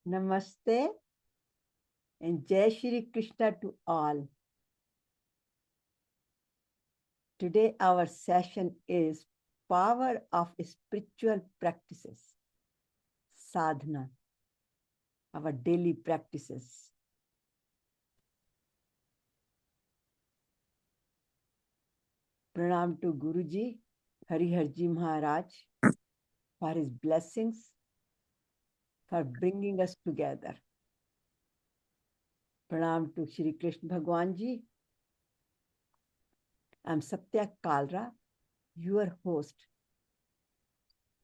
Namaste and Jai Shri Krishna to all. Today our session is Power of Spiritual Practices, Sadhana, our daily practices. Pranam to Guruji, Hariharji Maharaj, for his blessings, for bringing us together. Pranam to Shri Krishna Bhagwan Ji. I'm Satya Kalra, your host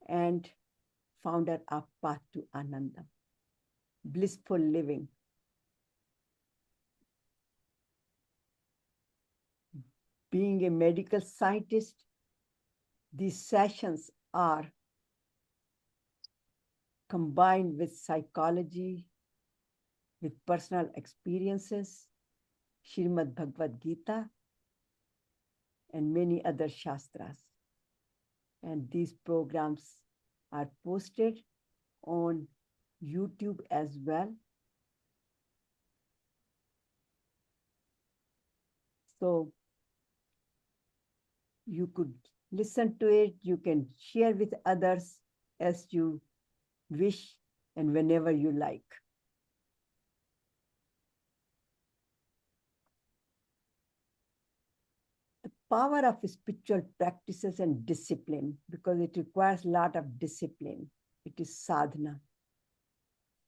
and founder of Path to Ananda, blissful living. Being a medical scientist, these sessions are combined with psychology, with personal experiences, Srimad Bhagavad Gita, and many other Shastras. And these programs are posted on YouTube as well. So you could listen to it, you can share with others as you wish and whenever you like. The power of spiritual practices and discipline, because it requires a lot of discipline. It is sadhana.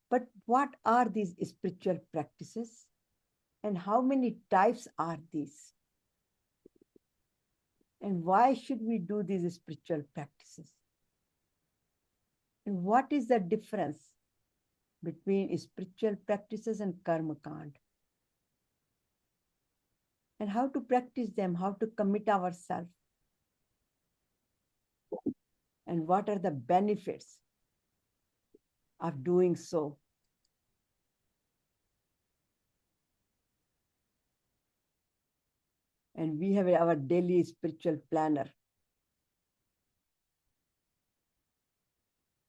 But what are these spiritual practices and how many types are these? And why should we do these spiritual practices? And what is the difference between spiritual practices and karma kand? And how to practice them, how to commit ourselves? And what are the benefits of doing so? And we have our daily spiritual planner,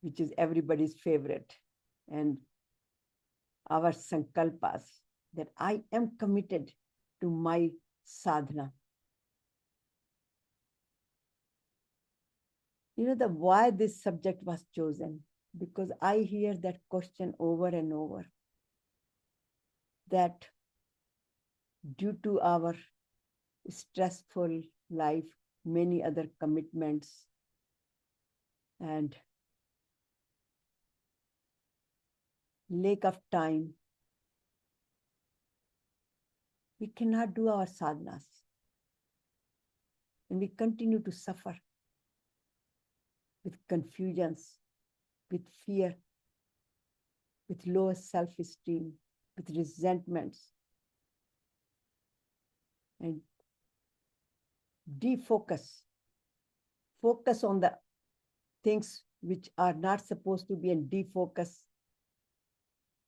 which is everybody's favorite. And our sankalpas, that I am committed to my sadhana. You know why this subject was chosen? Because I hear that question over and over. That due to our stressful life, many other commitments, and lack of time, we cannot do our sadhanas. And we continue to suffer with confusions, with fear, with low self-esteem, with resentments, and defocus. Focus on the things which are not supposed to be and defocus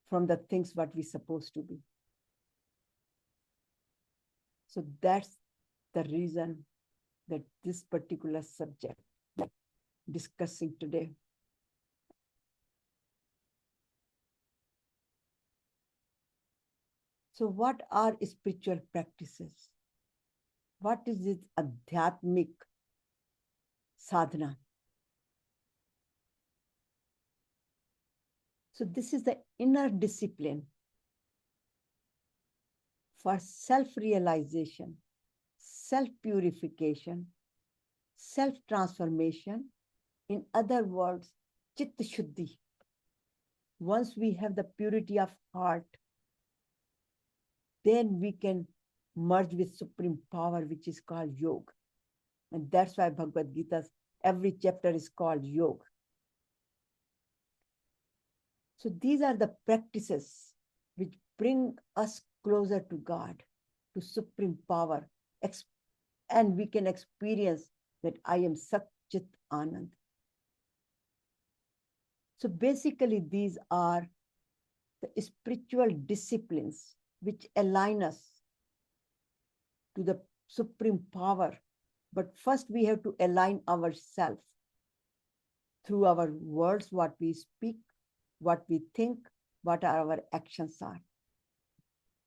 from the things what we're supposed to be. So that's the reason that this particular subject discussing today. So what are spiritual practices? What is this adhyatmic sadhana? So this is the inner discipline for self-realization, self-purification, self-transformation. In other words, chitta shuddhi. Once we have the purity of heart, then we can merge with supreme power, which is called yoga. And that's why Bhagavad Gita's every chapter is called yoga. So these are the practices which bring us closer to God, to supreme power, and we can experience that I am Sat Chit Anand. So basically, these are the spiritual disciplines which align us to the supreme power. But first we have to align ourselves through our words, what we speak, what we think, what our actions are.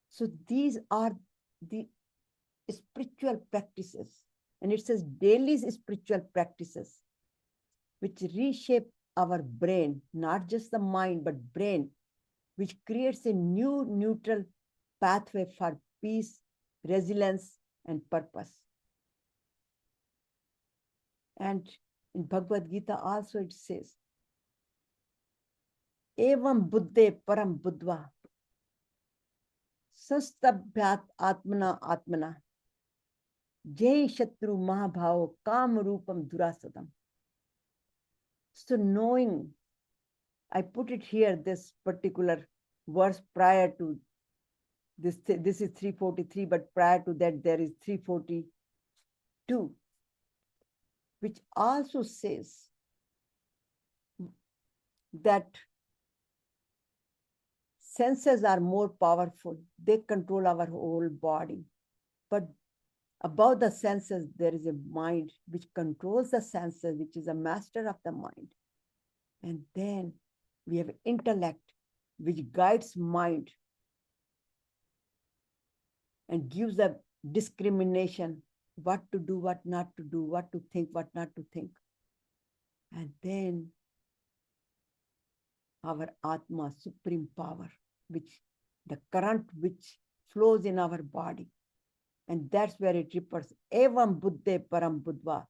So these are the spiritual practices. And it says daily spiritual practices, which reshape our brain, not just the mind, but brain, which creates a new neutral pathway for peace, resilience, and purpose. And in Bhagavad Gita also it says, Evam buddhe param buddhva sastabhyat atmana atmana jai shatru mahabhavo kam rupam durasadam. So knowing, I put it here, this particular verse prior to this is 343, but prior to that there is 342, which also says that senses are more powerful. They control our whole body. But above the senses, there is a mind which controls the senses, which is a master of the mind. And then we have intellect, which guides mind and gives a discrimination, what to do, what not to do, what to think, what not to think. And then our Atma, supreme power, which the current which flows in our body. And that's where it refers, Evam buddhe param buddhva.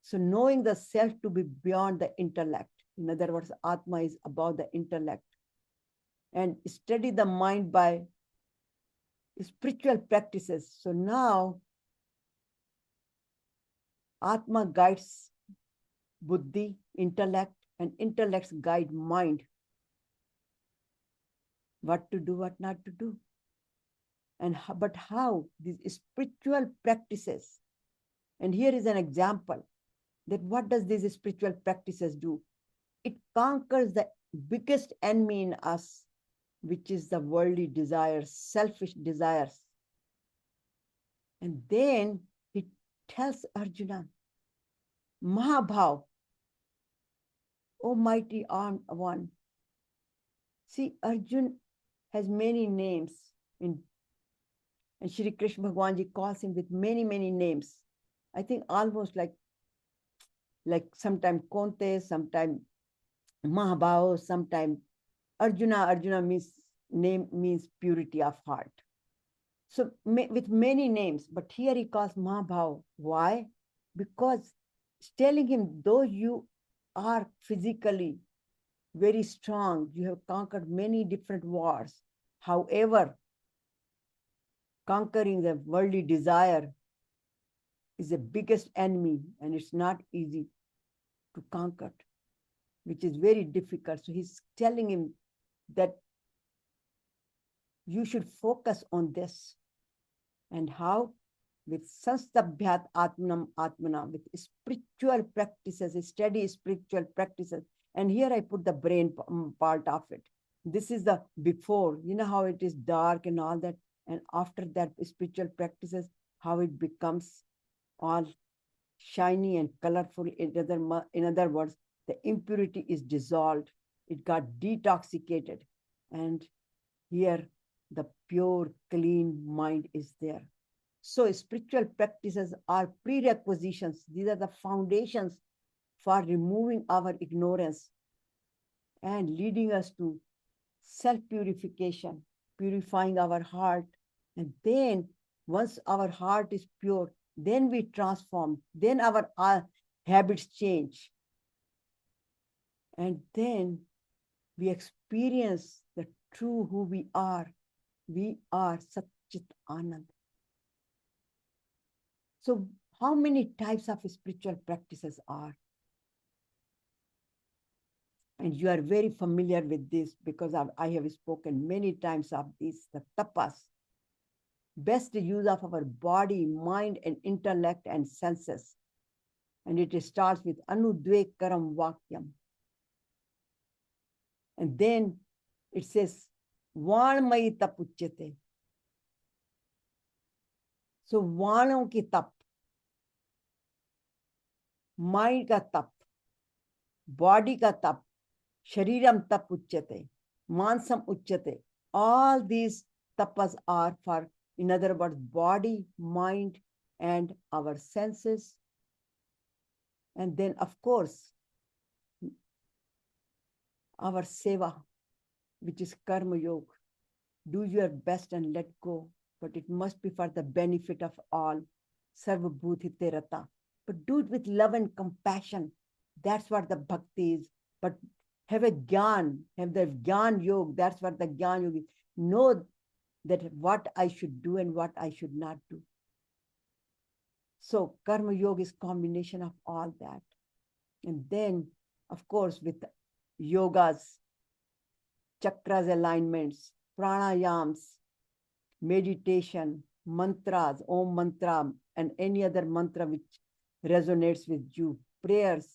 So knowing the self to be beyond the intellect. In other words, Atma is above the intellect. And study the mind by spiritual practices. So now, Atma guides buddhi, intellect, and intellects guide mind. What to do, what not to do. And but how? These spiritual practices. And here is an example that what does these spiritual practices do? It conquers the biggest enemy in us, which is the worldly desires, selfish desires. And then he tells Arjuna, Mahabhav, O mighty armed one. See, Arjuna has many names, and Shri Krishna Bhagavan calls him with many, many names. I think almost like sometime Konte, sometime Mahabhav, sometime Arjuna. Arjuna means purity of heart. So with many names, but here he calls Mahabhav. Why? Because it's telling him, though you are physically very strong, you have conquered many different wars. However, conquering the worldly desire is the biggest enemy, and it's not easy to conquer, which is very difficult. So he's telling him that you should focus on this. And how? With sastabhyat atmanam atmana, with spiritual practices, steady spiritual practices. And here I put the brain part of it. This is the before, you know how it is dark and all that. And after that, spiritual practices, how it becomes all shiny and colorful. In other words, the impurity is dissolved. It got detoxicated. And here, the pure, clean mind is there. So spiritual practices are prerequisitions. These are the foundations for removing our ignorance and leading us to self-purification, purifying our heart. And then once our heart is pure, then we transform. Then our habits change. And then we experience the true who we are. We are Satchit Anand. So how many types of spiritual practices are? And you are very familiar with this because I have spoken many times of this, the tapas. Best use of our body, mind, and intellect and senses. And it starts with Anudvekaram Vakyam. And then it says, Vanmai tapuchyate. So Vanam ki tap, mind ka tap, body ka tap, shariram tap uchyate. Mansam uchyate. All these tapas are for, in other words, body, mind, and our senses. And then, of course, our seva, which is karma yoga. Do your best and let go, but it must be for the benefit of all. Sarva bhuti terata. But do it with love and compassion. That's what the bhakti is. But have a gyan, have the gyan yoga. That's what the gyan yoga is. Know that what I should do and what I should not do. So karma yoga is combination of all that. And then, of course, with yogas, chakras alignments, pranayams, meditation, mantras, om mantra, and any other mantra which resonates with you, prayers,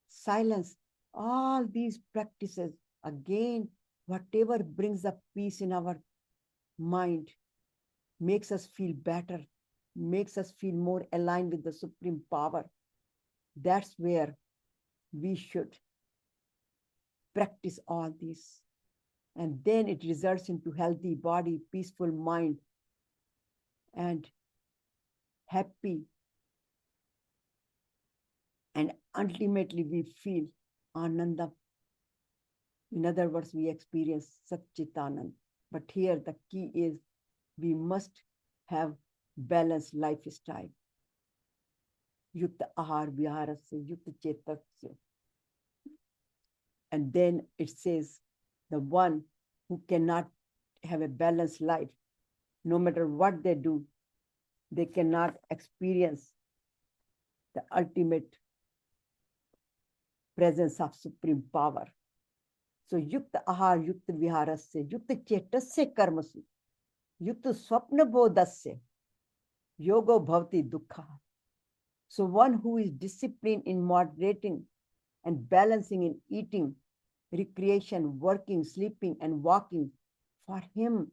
silence, all these practices, again, whatever brings up peace in our mind, makes us feel better, makes us feel more aligned with the supreme power. That's where we should practice all these. And then it results into healthy body, peaceful mind, and happy. And ultimately we feel Ananda. In other words, we experience Satchitanand. But here the key is we must have balanced lifestyle. Yukta ahar viharasya, yukta chetasya. And then it says, the one who cannot have a balanced life, no matter what they do, they cannot experience the ultimate presence of supreme power. So yukta ahar, yukta viharasya, yukta chetasya karmasu, yukta swapna bodhasya, yogo bhavati dukkha. So one who is disciplined in moderating and balancing in eating, recreation, working, sleeping, and walking, for him,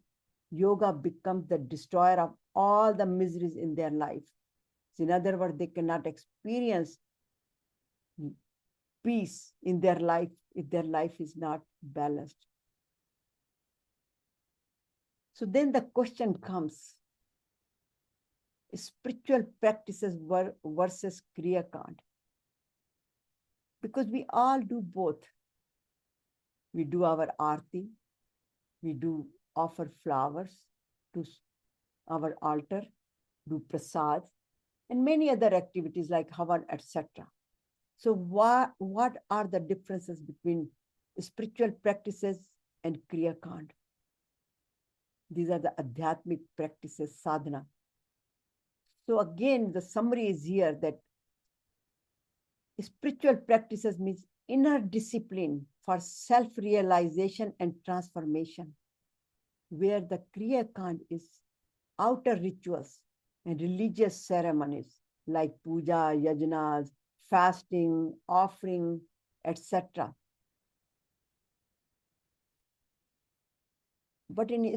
yoga becomes the destroyer of all the miseries in their life. So in other words, they cannot experience peace in their life if their life is not balanced. So then the question comes, spiritual practices versus Kriya Kand. Because we all do both. We do our arti, we do offer flowers to our altar, do prasad, and many other activities like havan, etc. So what are the differences between spiritual practices and Kriya Kand? These are the adhyatmic practices, sadhana. So again, the summary is here that spiritual practices means inner discipline for self-realization and transformation, where the Kriya Kand is outer rituals and religious ceremonies like puja, yajnas, fasting, offering, etc. But in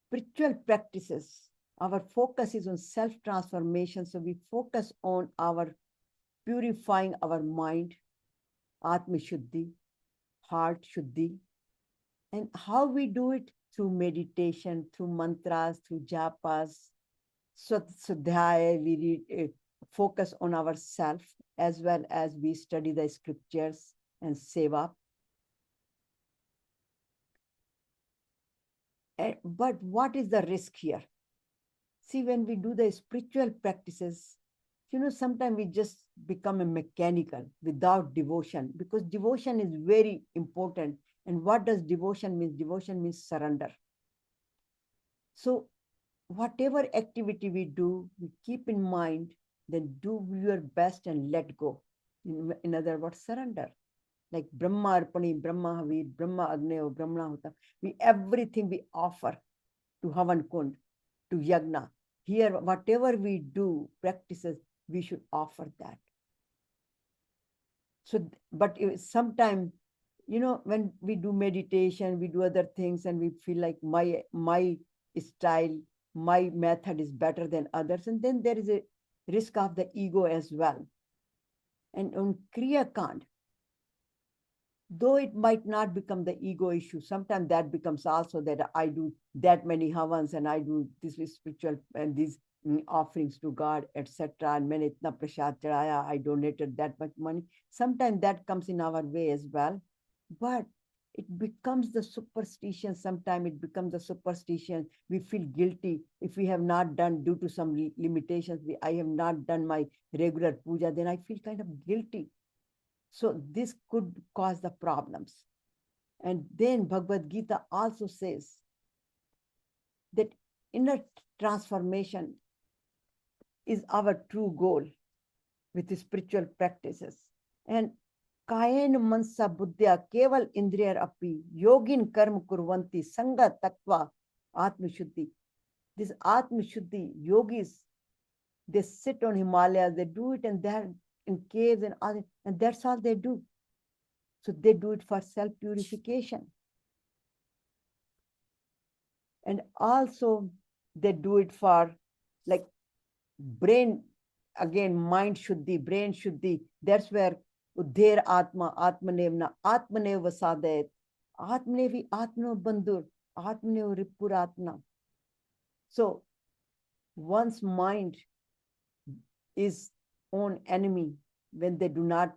spiritual practices, our focus is on self-transformation. So we focus on our purifying our mind, Atma Shuddhi, heart Shuddhi. And how we do it? Through meditation, through mantras, through japas, Swadhyaya, we read, focus on ourself as well as we study the scriptures and seva. But what is the risk here? See, when we do the spiritual practices, sometimes we just become a mechanical without devotion, because devotion is very important. And what does devotion mean? Devotion means surrender. So whatever activity we do, we keep in mind, then do your best and let go. In other words, surrender. Like Brahma Arpani, Brahma Havi, Brahma Agneo, Brahma Huta. Everything we offer to Havan Kund, to Yagna. Here, whatever we do, practices, we should offer that. So, but sometimes, when we do meditation, we do other things and we feel like my style, my method is better than others. And then there is a risk of the ego as well. And on Kriya Kand, though it might not become the ego issue, sometimes that becomes also that I do that many havans and I do this spiritual and these offerings to God, etc. And maine itna prasad chadaya, I donated that much money. Sometimes that comes in our way as well. But it becomes the superstition. Sometimes it becomes the superstition. We feel guilty if we have not done due to some limitations. I have not done my regular puja, then I feel kind of guilty. So this could cause the problems. And then Bhagavad Gita also says that inner transformation is our true goal with the spiritual practices. And kayen mansa buddhya keval indriyar api yogin karma kurvanti sanga tattva atma shuddhi. This atma shuddhi yogis, they sit on Himalayas, they do it and they're in caves and other, and that's all they do. So they do it for self-purification. And also they do it for like brain, again, mind shuddhi, brain shuddhi. That's where Udher Atma, Atmanevna, Atmanev Vasadet, Atmanevi Atma Bandur, Atmanev Ripuratna. So one's mind is own enemy when they do not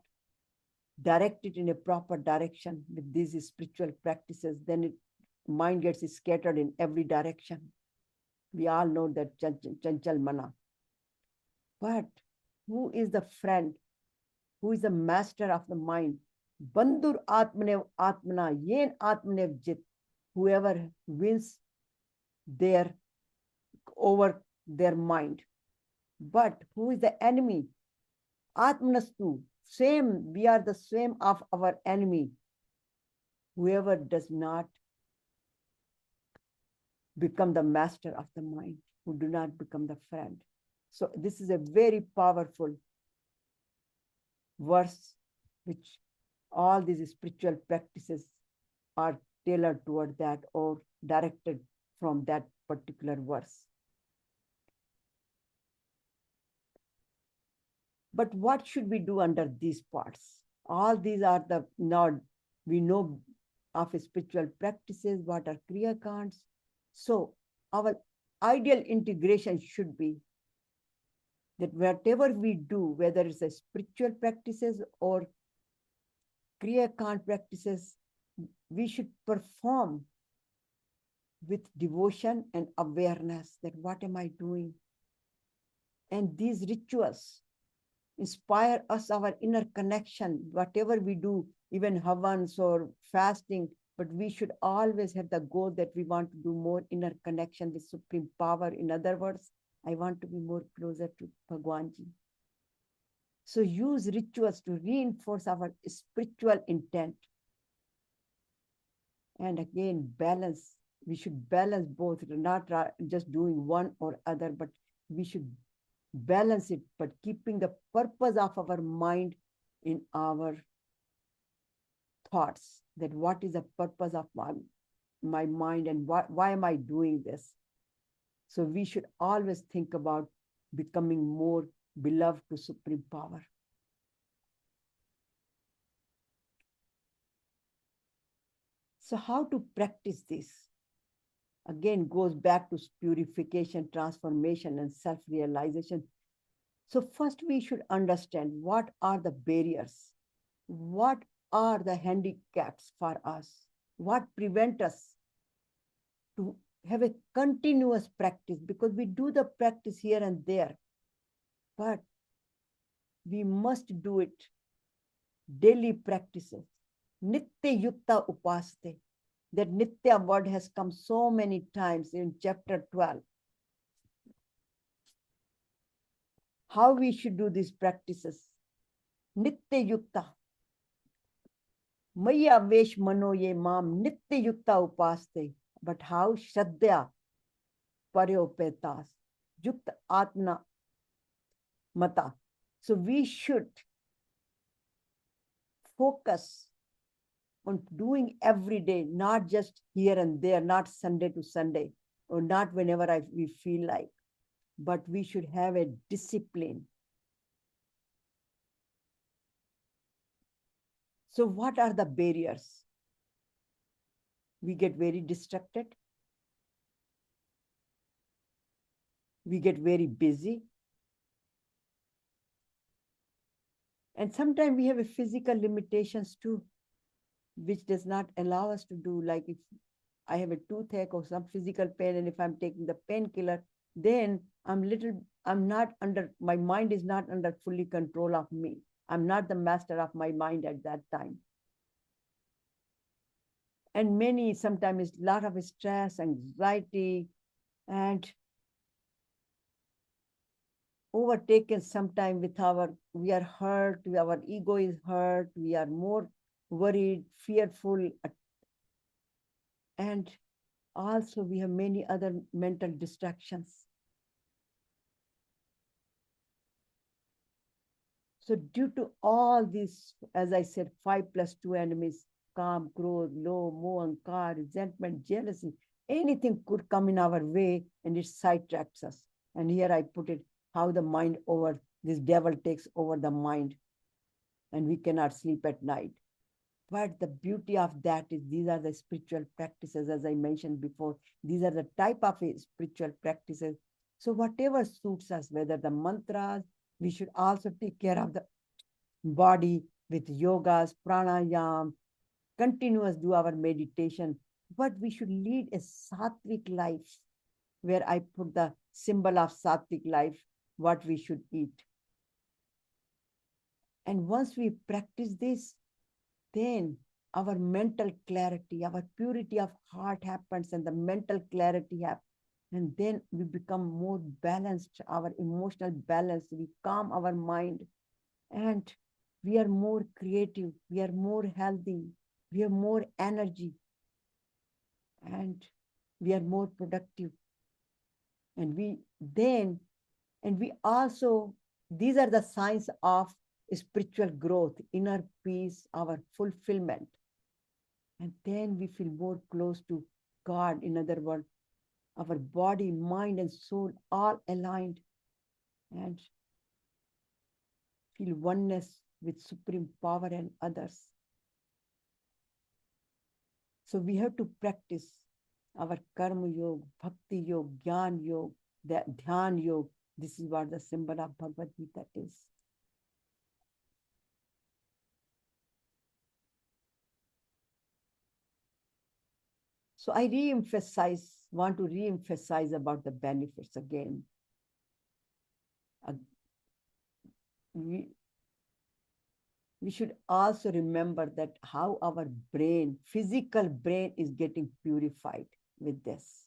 direct it in a proper direction with these spiritual practices, then mind gets scattered in every direction. We all know that Chanchal Mana. But who is the friend? Who is the master of the mind? Bandur Atmanev Atmana, Yen Atmanev Jit. Whoever wins over their mind. But who is the enemy? Atmanastu. Same, we are the same of our enemy. Whoever does not become the master of the mind, who do not become the friend. So this is a very powerful verse, which all these spiritual practices are tailored toward that or directed from that particular verse. But what should we do under these parts? All these are the, now we know of spiritual practices, what are Kriya Kands. So our ideal integration should be that whatever we do, whether it's a spiritual practices or Kriya Kand practices, we should perform with devotion and awareness that what am I doing? And these rituals inspire us, our inner connection, whatever we do, even havans or fasting, but we should always have the goal that we want to do more inner connection with Supreme Power. In other words, I want to be more closer to Bhagwanji. So use rituals to reinforce our spiritual intent. And again, balance. We should balance both, not just doing one or other, but we should balance it, but keeping the purpose of our mind in our thoughts, that what is the purpose of my mind and why am I doing this? So we should always think about becoming more beloved to Supreme Power. So how to practice this? Again, goes back to purification, transformation, and self-realization. So first we should understand what are the barriers, what are the handicaps for us, what prevent us to have a continuous practice, because we do the practice here and there, but we must do it daily practices. Nitya yukta upaste. That Nitya word has come so many times in chapter 12. How we should do these practices. Nitya yukta. Maya vesh mano ye mam nitya yukta upaste. But how? Shraddha paryopetas. Yukta atma mata. So we should focus on doing every day, not just here and there, not Sunday to Sunday, or not whenever we feel like, but we should have a discipline. So what are the barriers? We get very distracted. We get very busy. And sometimes we have a physical limitations too, which does not allow us to do, like if I have a toothache or some physical pain, and if I'm taking the painkiller, then my mind is not under fully control of me. I'm not the master of my mind at that time. And sometimes a lot of stress, anxiety, and overtaken sometime with we are hurt, our ego is hurt, we are more worried, fearful, and also we have many other mental distractions. So due to all these, as I said, 5+2 enemies, calm, growth, low, moh, ankar, resentment, jealousy, anything could come in our way and it sidetracks us. And here I put it, how this devil takes over the mind and we cannot sleep at night. But the beauty of that is these are the spiritual practices, as I mentioned before. These are the type of spiritual practices. So whatever suits us, whether the mantras, we should also take care of the body with yogas, pranayam, continuous do our meditation. But we should lead a sattvic life, where I put the symbol of sattvic life, what we should eat. And once we practice this, then our mental clarity, our purity of heart happens, and the mental clarity happens. And then we become more balanced, our emotional balance, we calm our mind, and we are more creative, we are more healthy, we have more energy, and we are more productive. And we also, these are the signs of spiritual growth, inner peace, our fulfillment. And then we feel more close to God. In other words, our body, mind, and soul all aligned, and feel oneness with supreme power and others. So we have to practice our karma yoga, bhakti yoga, jnana yoga, the dhyan yoga. This is what the symbol of Bhagavad Gita is. So I want to re-emphasize about the benefits again. We should also remember that how our physical brain is getting purified with this.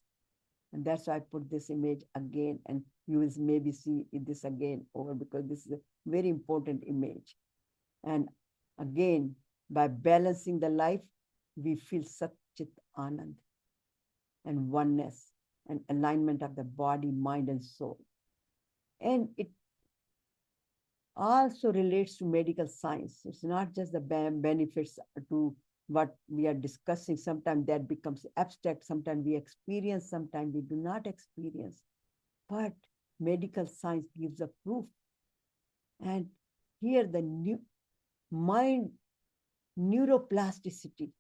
And that's why I put this image again, and you will maybe see this again over, because this is a very important image. And again, by balancing the life, we feel Satchit Anand and oneness and alignment of the body, mind, and soul. And it also relates to medical science. It's not just the benefits to what we are discussing. Sometimes that becomes abstract. Sometimes we experience, sometimes we do not experience. But medical science gives a proof. And here the mind neuroplasticity,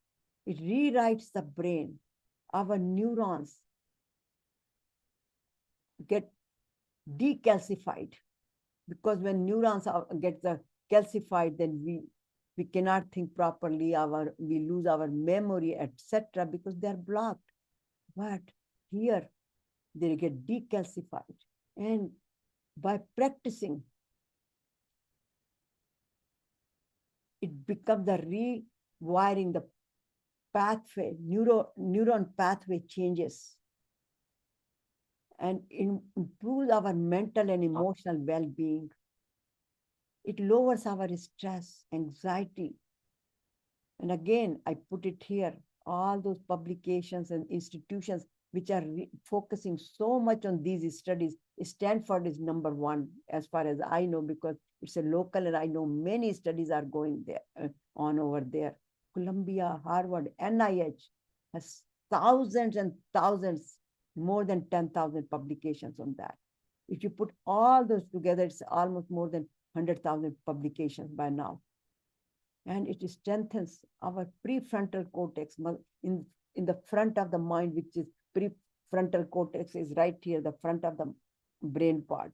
it rewrites the brain. Our neurons get decalcified, because when neurons get calcified, then we cannot think properly, we lose our memory, etc., because they're blocked. But here they get decalcified, and by practicing, it becomes the rewiring, the pathway, neuron pathway changes, and improves our mental and emotional well-being. It lowers our stress, anxiety. And again, I put it here, all those publications and institutions which are focusing so much on these studies. Stanford is number one, as far as I know, because it's a local, and I know many studies are going there, on over there. Columbia, Harvard, NIH has thousands and thousands, more than 10,000 publications on that. If you put all those together, it's almost more than 100,000 publications by now. and it strengthens our prefrontal cortex in the front of the mind, which is prefrontal cortex is right here, the front of the brain part,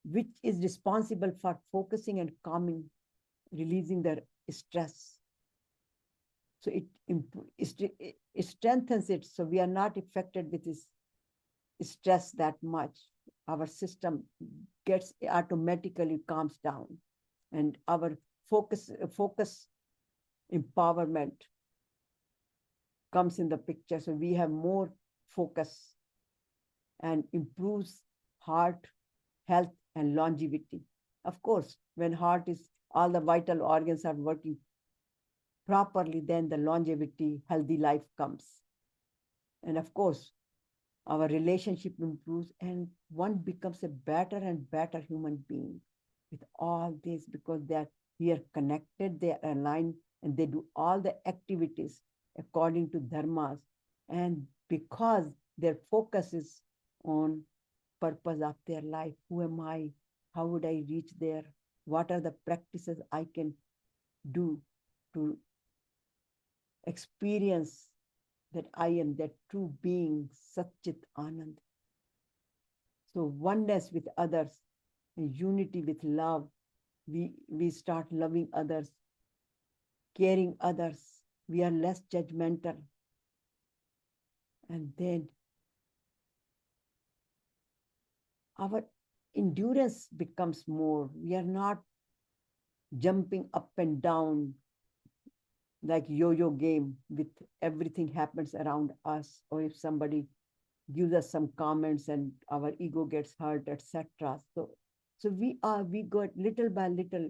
which is responsible for focusing and calming, releasing the stress. So it strengthens it, so we are not affected with this stress that much. Our system gets automatically calms down, and our focus empowerment comes in the picture. So we have more focus and improves heart health and longevity. Of course, when heart is, all the vital organs are working properly, then the longevity, healthy life comes. And of course, our relationship improves and one becomes a better and better human being with all this, because we are connected, they are aligned, and they do all the activities according to dharmas. And because their focus is on purpose of their life, who am I? How would I reach there? What are the practices I can do to experience that I am that true being, Satchit Anand? So oneness with others and unity with love. We start loving others, caring others. We are less judgmental. And then our endurance becomes more. We are not jumping up and down like yo-yo game with everything happens around us, or if somebody gives us some comments and our ego gets hurt, etc. So we go little by little,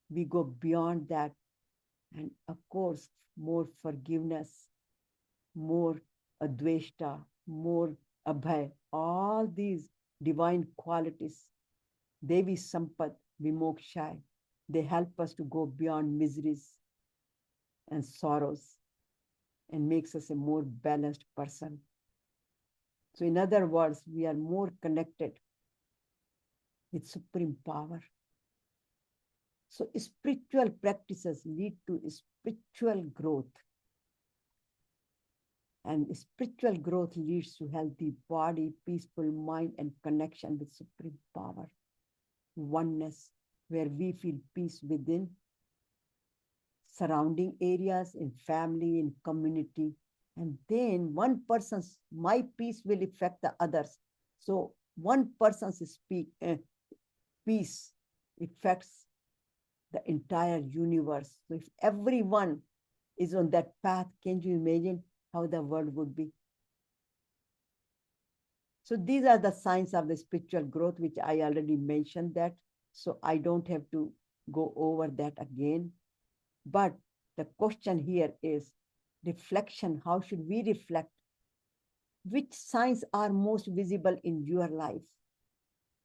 we go beyond that. And of course, more forgiveness, more adveshta, more abhay, all these divine qualities, Devi Sampat, Vimoksha, they help us to go beyond miseries and sorrows and makes us a more balanced person. So in other words, we are more connected with supreme power. So spiritual practices lead to spiritual growth. And spiritual growth leads to healthy body, peaceful mind, and connection with supreme power. Oneness, where we feel peace within, surrounding areas, in family, in community. And then my peace will affect the others. So one person's peace affects the entire universe. So if everyone is on that path, can you imagine how the world would be? So these are the signs of the spiritual growth, which I already mentioned that. So I don't have to go over that again. But the question here is reflection. How should we reflect? Which signs are most visible in your life?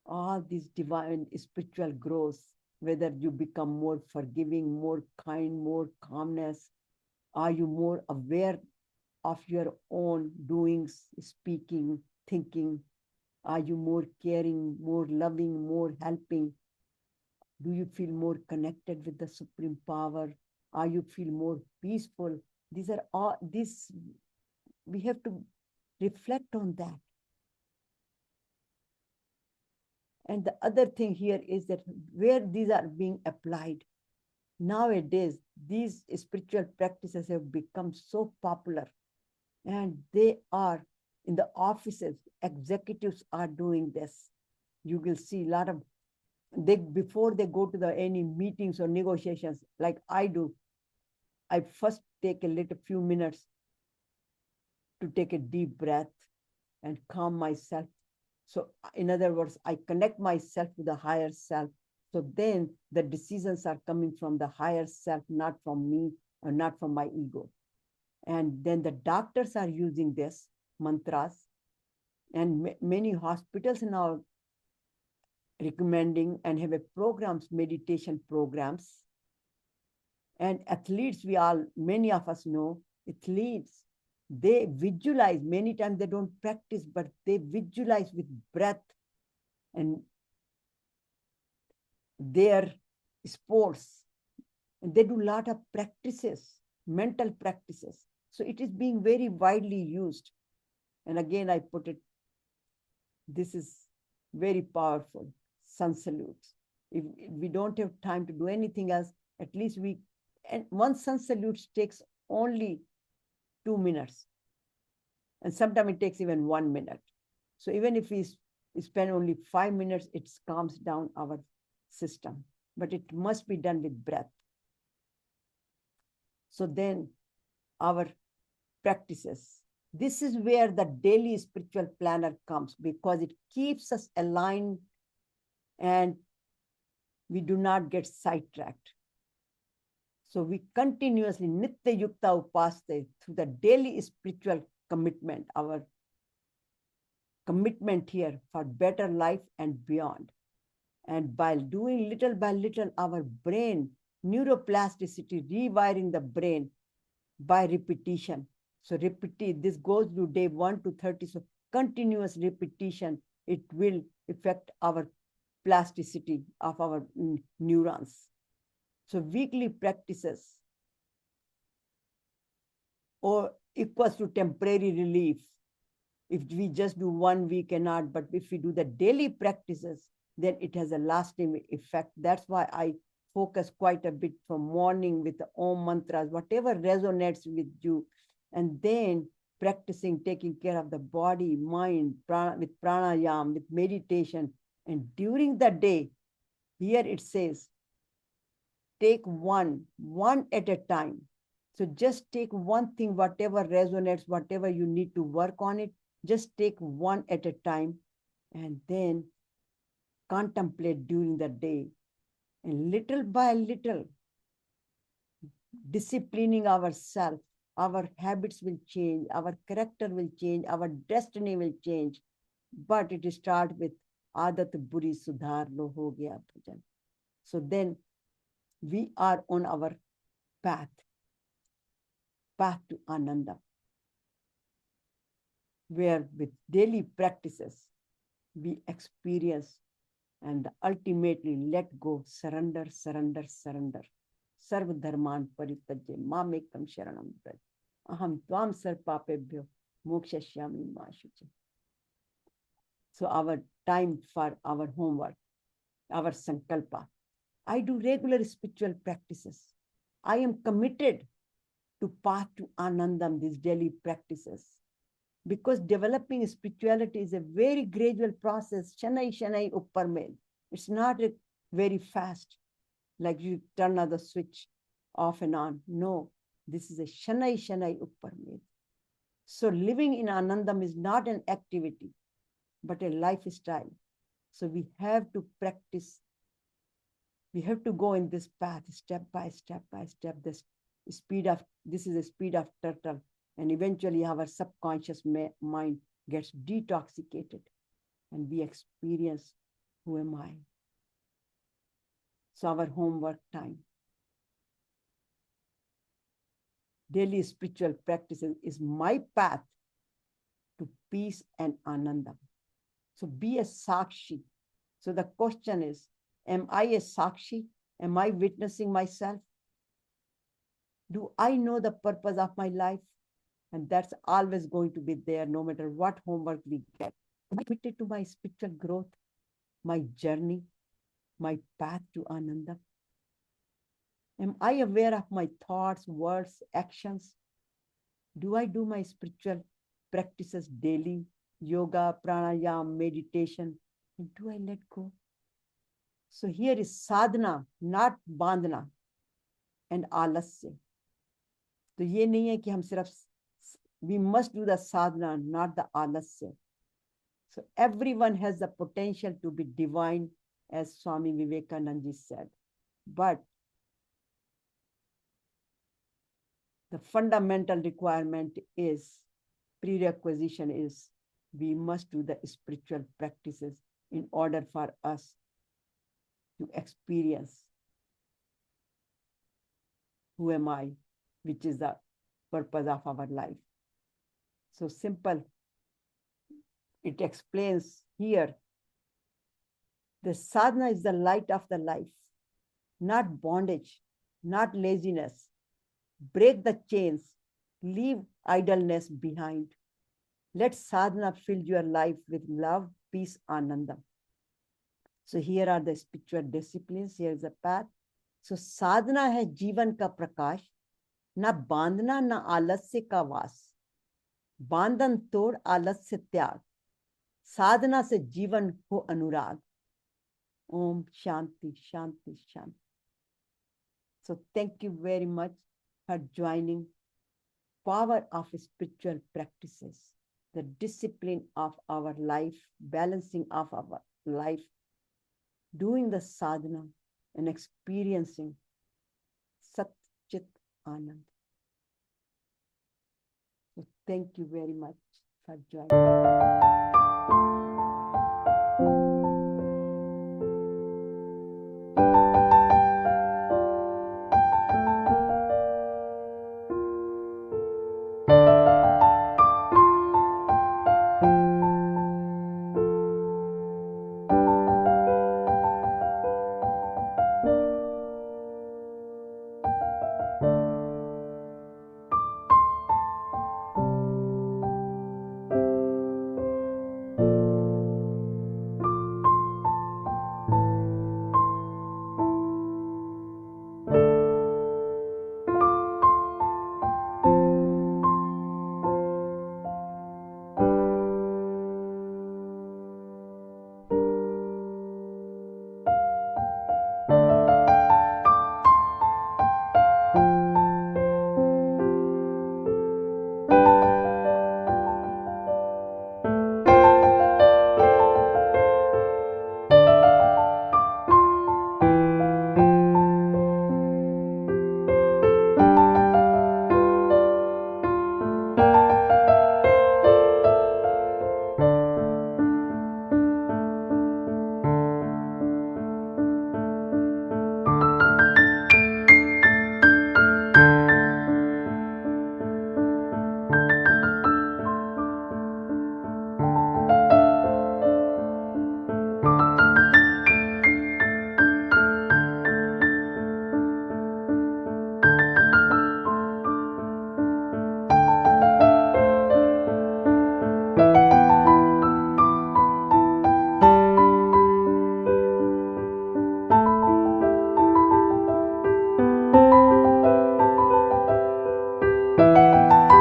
All these divine spiritual growth, whether you become more forgiving, more kind, more calmness, are you more aware of your own doings, speaking, thinking? Are you more caring, more loving, more helping? Do you feel more connected with the supreme power? Are you feel more peaceful? These are all this, we have to reflect on that. And the other thing here is that where these are being applied. Nowadays, these spiritual practices have become so popular, and they are in the offices, executives are doing this. You will see a lot of, before they go to any meetings or negotiations, like I do, I first take a few minutes to take a deep breath and calm myself. So in other words, I connect myself to the higher self. So then the decisions are coming from the higher self, not from me or not from my ego. And then the doctors are using this mantras, and many hospitals now recommending and have a programs, meditation programs. And athletes, many of us know, athletes, they visualize, many times they don't practice, but they visualize with breath and their sports. And they do a lot of practices, mental practices. So it is being very widely used. And again, I put it, this is very powerful. Sun salutes. If we don't have time to do anything else, at least and one sun salute takes only 2 minutes. And sometimes it takes even 1 minute. So even if we spend only 5 minutes, it calms down our system. But it must be done with breath. So then our practices. This is where the daily spiritual planner comes, because it keeps us aligned and we do not get sidetracked. So we continuously, Nitya Yukta Upaste, through the daily spiritual commitment, our commitment here for better life and beyond. And by doing little by little, our brain, neuroplasticity, rewiring the brain by repetition. So repeat, this goes to day 1 to 30. So continuous repetition, it will affect our plasticity of our neurons. So weekly practices or equals to temporary relief. If we just do 1 week cannot, but if we do the daily practices, then it has a lasting effect. That's why I focus quite a bit from morning with the Om mantras, whatever resonates with you, and then practicing taking care of the body, mind, with pranayam, with meditation. And during the day, here it says, take one at a time. So just take one thing, whatever resonates, whatever you need to work on it, just take one at a time, and then contemplate during the day. And little by little, disciplining ourselves, our habits will change, our character will change, our destiny will change. But it starts with Adat Buri Sudhar Lo Ho Gaya Bhajan. So then we are on our path to Ananda, where with daily practices, we experience and ultimately let go, surrender. Sarva dharman paritajya mamekam sharanam braj. Aham tvam sarpapebhyo mokshashyami ma shuchi. So our time for our homework, our sankalpa. I do regular spiritual practices. I am committed to path to Anandam, these daily practices. Because developing spirituality is a very gradual process. Shanai uppar mein. It's not very fast, like you turn on the switch off and on. No, this is a Shanai uppar mein. So living in Anandam is not an activity, but a lifestyle. So we have to practice. We have to go in this path step by step. This is the speed of turtle. And eventually our subconscious mind gets detoxicated and we experience, who am I? So our homework time. Daily spiritual practices is my path to peace and Ananda. So be a Sakshi. So the question is, am I a Sakshi? Am I witnessing myself? Do I know the purpose of my life? And that's always going to be there, no matter what homework we get. Am I committed to my spiritual growth, my journey, my path to Ananda? Am I aware of my thoughts, words, actions? Do I do my spiritual practices daily? Yoga, pranayam, meditation. And do I let go? So here is sadhana, not bandhana and alasya. तो ये नहीं है कि हम सिर्फ we must do the sadhana, not the alasya. So everyone has the potential to be divine, as Swami Vivekananda said. But the fundamental requirement is, prerequisition is, we must do the spiritual practices in order for us to experience who am I, which is the purpose of our life. So simple. It explains here, the sadhana is the light of the life, not bondage. not laziness. Break the chains. Leave idleness behind. Let sadhana fill your life with love, peace, ananda. So here are the spiritual disciplines. Here is a path. So sadhana है जीवन का प्रकाश, ना बांधना ना आलस्य का वास. बांधन तोड़ आलस्य त्याग. साधना से जीवन हो अनुराग. Om Shanti, Shanti, Shanti. So thank you very much for joining Power of Spiritual Practices, the discipline of our life, balancing of our life, doing the sadhana and experiencing Sat Chit Anand. So thank you very much for joining.